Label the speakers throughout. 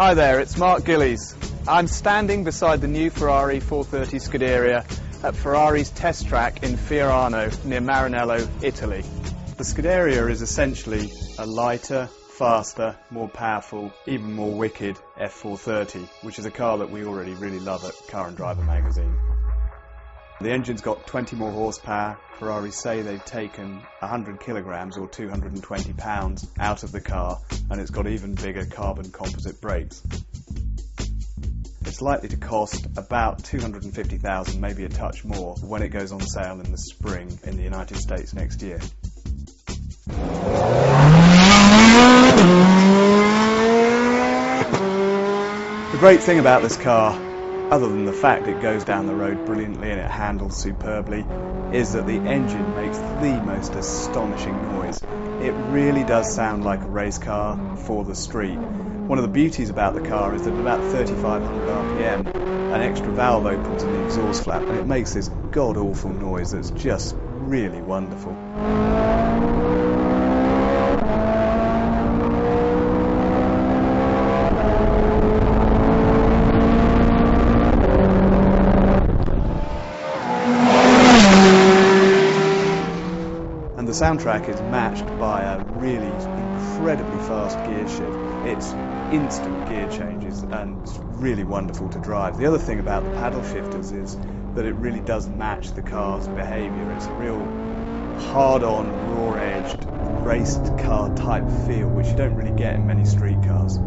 Speaker 1: Hi there, it's Mark Gillies. I'm standing beside the new Ferrari 430 Scuderia at Ferrari's test track in Fiorano near Maranello, Italy. The Scuderia is essentially a lighter, faster, more powerful, even more wicked F430, which is a car that we already really love at Car and Driver magazine. The engine's got 20 more horsepower. Ferrari say they've taken 100 kilograms or 220 pounds out of the car, and it's got even bigger carbon composite brakes. It's likely to cost about $250,000, maybe a touch more, when it goes on sale in the spring in the United States next year. The great thing about this car, other than the fact it goes down the road brilliantly and it handles superbly, is that the engine makes the most astonishing noise. It really does sound like a race car for the street. One of the beauties about the car is that at about 3,500 RPM, an extra valve opens in the exhaust flap and it makes this god-awful noise that's just really wonderful. The soundtrack is matched by a really incredibly fast gear shift. It's instant gear changes and it's really wonderful to drive. The other thing about the paddle shifters is that it really does match the car's behaviour. It's a real hard-on, raw-edged, raced car type feel, which you don't really get in many street cars.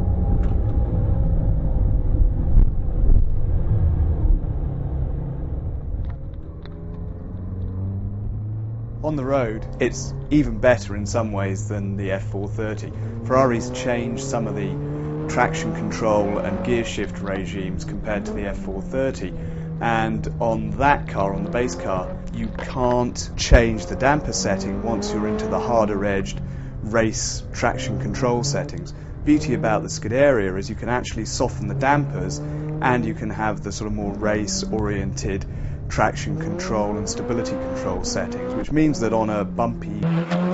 Speaker 1: On the road, it's even better in some ways than the F430. Ferrari's changed some of the traction control and gear shift regimes compared to the F430, and on that car, on the base car, you can't change the damper setting once you're into the harder edged race traction control settings. Beauty about the Scuderia is you can actually soften the dampers and you can have the sort of more race oriented traction control and stability control settings, which means that on a bumpy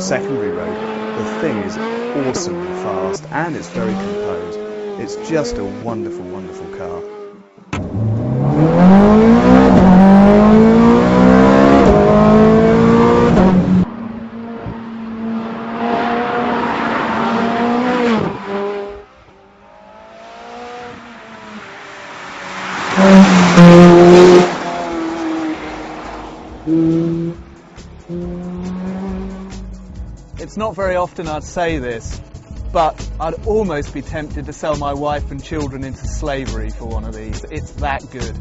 Speaker 1: secondary road the thing is awesomely fast and it's very composed. It's just a wonderful, wonderful car. It's not very often I'd say this, but I'd almost be tempted to sell my wife and children into slavery for one of these. It's that good.